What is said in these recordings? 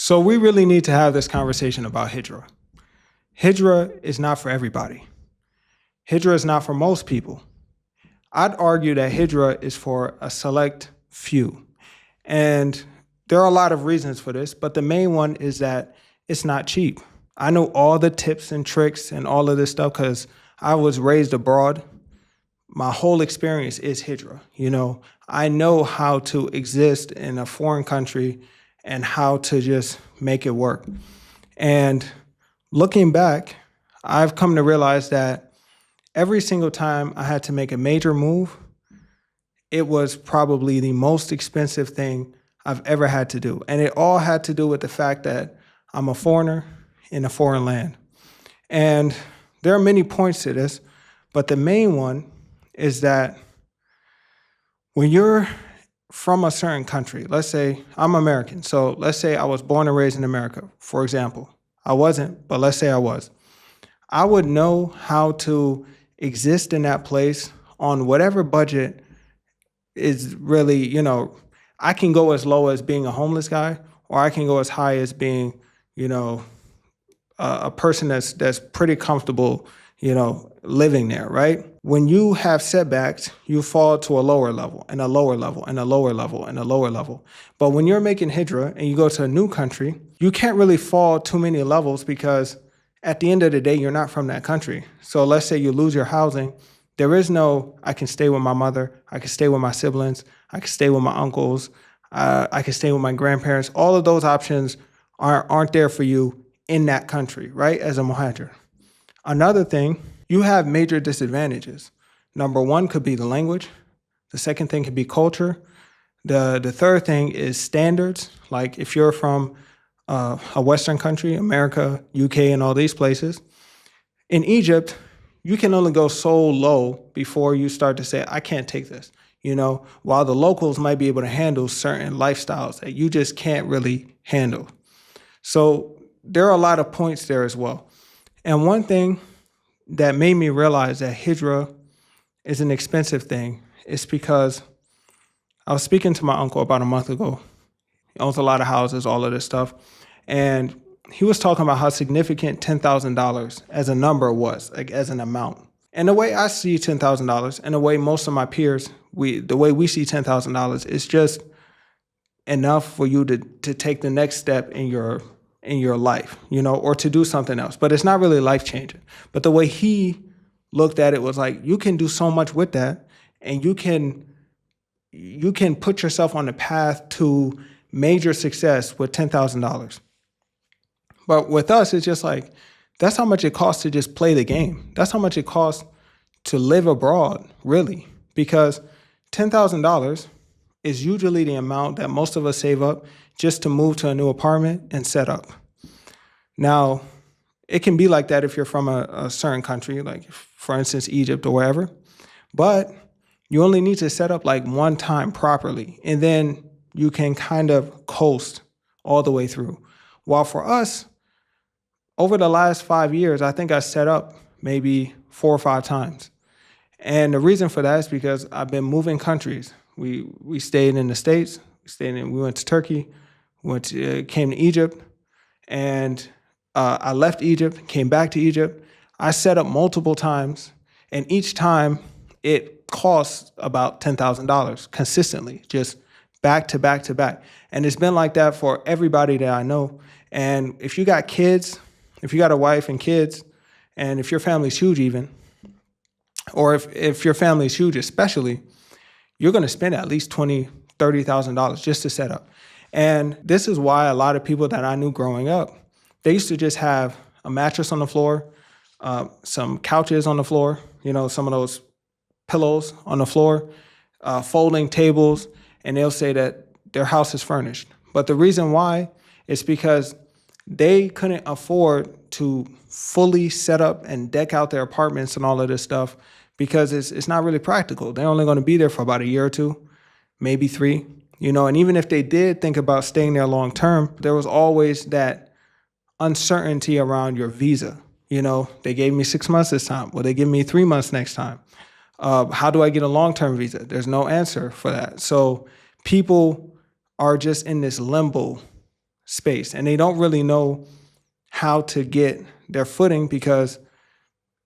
So we really need to have this conversation about Hijrah. Hijrah is not for everybody. Hijrah is not for most people. I'd argue that Hijrah is for a select few. And there are a lot of reasons for this, but the main one is that it's not cheap. I know all the tips and tricks and all of this stuff because I was raised abroad. My whole experience is Hijrah. I know how to exist in a foreign country and how to just make it work. And looking back, I've come to realize that every single time I had to make a major move, it was probably the most expensive thing I've ever had to do. And it all had to do with the fact that I'm a foreigner in a foreign land. And there are many points to this, but the main one is that when you're from a certain country, let's say I'm American. So let's say I was born and raised in America, for example. I wasn't, but let's say I was. I would know how to exist in that place on whatever budget is really, I can go as low as being a homeless guy, or I can go as high as being, a person that's pretty comfortable, living there, right? When you have setbacks, you fall to a lower level and a lower level and a lower level and a lower level. But when you're making Hijrah and you go to a new country, you can't really fall too many levels because at the end of the day, you're not from that country. So let's say you lose your housing. There is no, I can stay with my mother, I can stay with my siblings, I can stay with my uncles, I can stay with my grandparents. All of those options aren't there for you in that country, right, as a muhajir. Another thing, you have major disadvantages. Number one could be the language. The second thing could be culture. The third thing is standards. Like if you're from a Western country, America, UK, and all these places, in Egypt, you can only go so low before you start to say, I can't take this. While the locals might be able to handle certain lifestyles that you just can't really handle. So there are a lot of points there as well. And one thing that made me realize that Hijrah is an expensive thing is because I was speaking to my uncle about a month ago. He owns a lot of houses, all of this stuff. And he was talking about how significant $10,000 as a number was, like as an amount. And the way I see $10,000 and the way most of my peers, the way we see $10,000 is just enough for you to take the next step in your life, or to do something else. But it's not really life-changing. But the way he looked at it was like, you can do so much with that, and you can put yourself on the path to major success with $10,000. But with us, it's just like, that's how much it costs to just play the game. That's how much it costs to live abroad, really. Because $10,000 is usually the amount that most of us save up just to move to a new apartment and set up. Now, it can be like that if you're from a certain country, like for instance, Egypt or wherever, but you only need to set up like one time properly, and then you can kind of coast all the way through. While for us, over the last 5 years, I think I set up maybe 4 or 5 times. And the reason for that is because I've been moving countries. We stayed in the States, we went to Turkey, came to Egypt, and I left Egypt, came back to Egypt. I set up multiple times, and each time it costs about $10,000 consistently, just back to back to back. And it's been like that for everybody that I know. And if you got kids, if you got a wife and kids, and if your family's huge even, or if your family's huge especially, you're going to spend at least $20,000, $30,000 just to set up. And this is why a lot of people that I knew growing up, they used to just have a mattress on the floor, some couches on the floor, some of those pillows on the floor, folding tables, and they'll say that their house is furnished. But the reason why is because they couldn't afford to fully set up and deck out their apartments and all of this stuff because it's not really practical. They're only going to be there for about a year or 2, maybe 3, and even if they did think about staying there long term, there was always that uncertainty around your visa. They gave me 6 months this time. Will they give me 3 months next time? How do I get a long-term visa? There's no answer for that. So people are just in this limbo space, and they don't really know how to get their footing because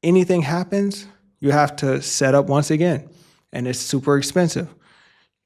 anything happens, you have to set up once again, and it's super expensive.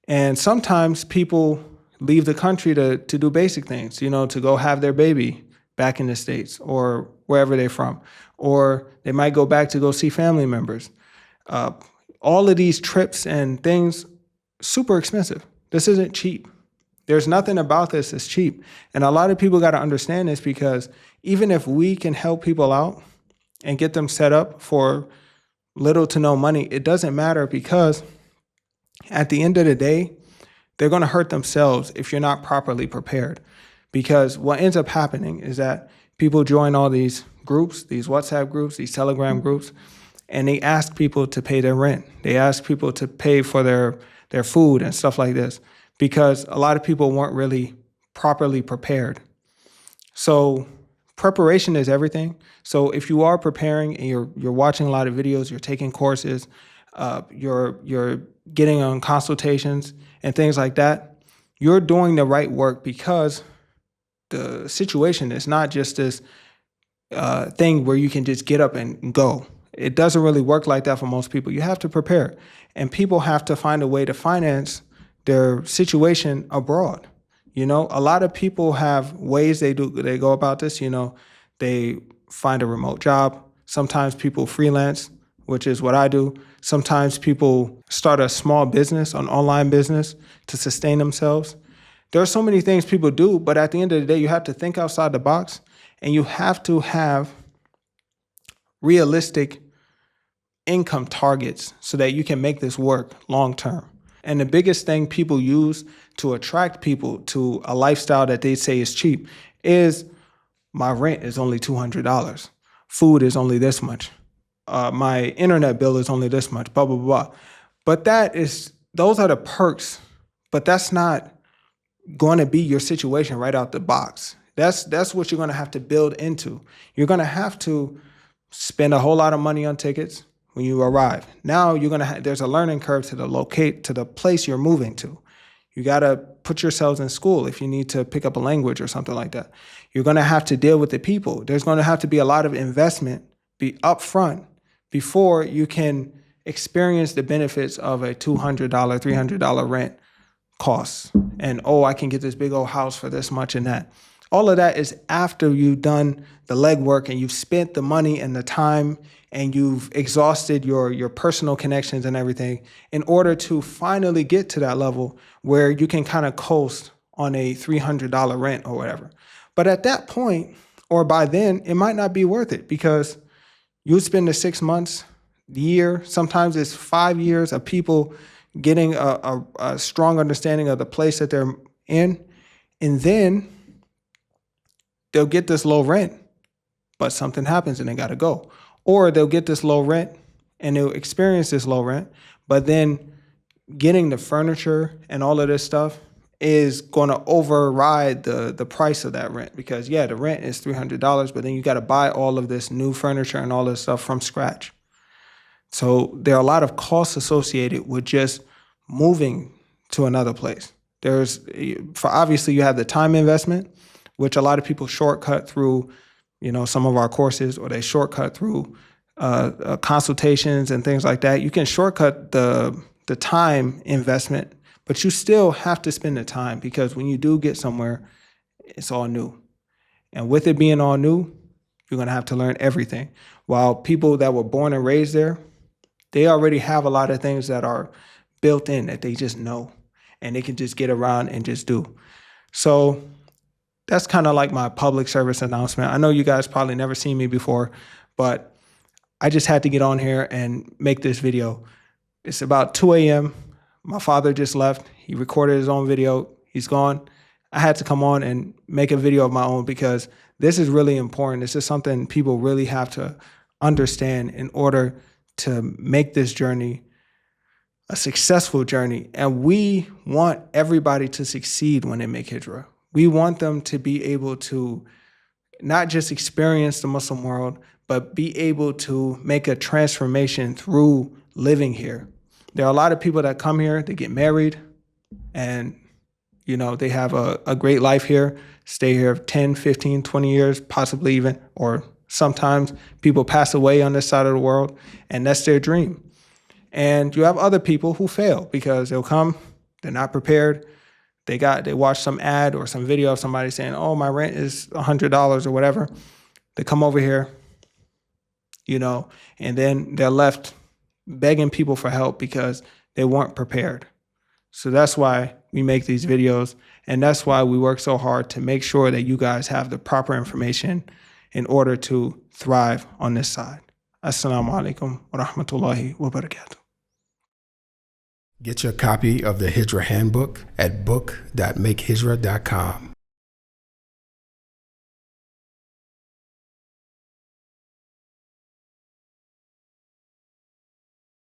And sometimes people leave the country to do basic things, to go have their baby back in the States or wherever they're from, or they might go back to go see family members. All of these trips and things, super expensive. This isn't cheap. There's nothing about this that's cheap. And a lot of people got to understand this, because even if we can help people out and get them set up for little to no money, it doesn't matter, because at the end of the day, they're going to hurt themselves if you're not properly prepared. Because what ends up happening is that people join all these groups, these WhatsApp groups, these Telegram groups, and they ask people to pay their rent. They ask people to pay for their food and stuff like this, because a lot of people weren't really properly prepared. So preparation is everything. So if you are preparing and you're watching a lot of videos, you're taking courses, you're getting on consultations and things like that, you're doing the right work, because the situation is not just this thing where you can just get up and go. It doesn't really work like that for most people. You have to prepare, and people have to find a way to finance their situation abroad. A lot of people have ways they go about this. They find a remote job. Sometimes people freelance, which is what I do. Sometimes people start a small business, an online business, to sustain themselves. There are so many things people do, but at the end of the day, you have to think outside the box, and you have to have realistic income targets so that you can make this work long term. And the biggest thing people use to attract people to a lifestyle that they say is cheap is, my rent is only $200. Food is only this much. My internet bill is only this much, blah, blah, blah. But those are the perks, but that's not going to be your situation right out the box. That's what you're going to have to build into. You're going to have to spend a whole lot of money on tickets when you arrive. Now there's a learning curve to the place you're moving to. You got to put yourselves in school if you need to pick up a language or something like that. You're going to have to deal with the people. There's going to have to be a lot of investment be upfront before you can experience the benefits of a $200, $300 rent costs. And, I can get this big old house for this much and that. All of that is after you've done the legwork and you've spent the money and the time and you've exhausted your personal connections and everything in order to finally get to that level where you can kind of coast on a $300 rent or whatever. But at that point, or by then, it might not be worth it, because you spend the 6 months, the year, sometimes it's 5 years of people getting a strong understanding of the place that they're in, and then they'll get this low rent, but something happens and they got to go. Or they'll get this low rent and they'll experience this low rent, but then getting the furniture and all of this stuff is going to override the price of that rent, because the rent is $300, but then you got to buy all of this new furniture and all this stuff from scratch. So there are a lot of costs associated with just moving to another place. Obviously you have the time investment, which a lot of people shortcut through, some of our courses, or they shortcut through consultations and things like that. You can shortcut the time investment, but you still have to spend the time, because when you do get somewhere, it's all new. And with it being all new, you're going to have to learn everything. While people that were born and raised there, they already have a lot of things that are built in that they just know, and they can just get around and just do. So that's kind of like my public service announcement. I know you guys probably never seen me before, but I just had to get on here and make this video. It's about 2 a.m. My father just left. He recorded his own video. He's gone. I had to come on and make a video of my own, because this is really important. This is something people really have to understand in order to make this journey a successful journey. And we want everybody to succeed when they make Hijrah. We want them to be able to not just experience the Muslim world, but be able to make a transformation through living here. There are a lot of people that come here, they get married, and They have a great life here, stay here 10, 15, 20 years, possibly even, or sometimes people pass away on this side of the world, and that's their dream. And you have other people who fail because they'll come, they're not prepared. They watch some ad or some video of somebody saying, oh, my rent is $100 or whatever. They come over here, and then they're left begging people for help because they weren't prepared. So that's why we make these videos, and that's why we work so hard to make sure that you guys have the proper information in order to thrive on this side. Assalamu alaikum wa rahmatullahi wa barakatuh. Get your copy of the Hijrah Handbook at book.makehijrah.com.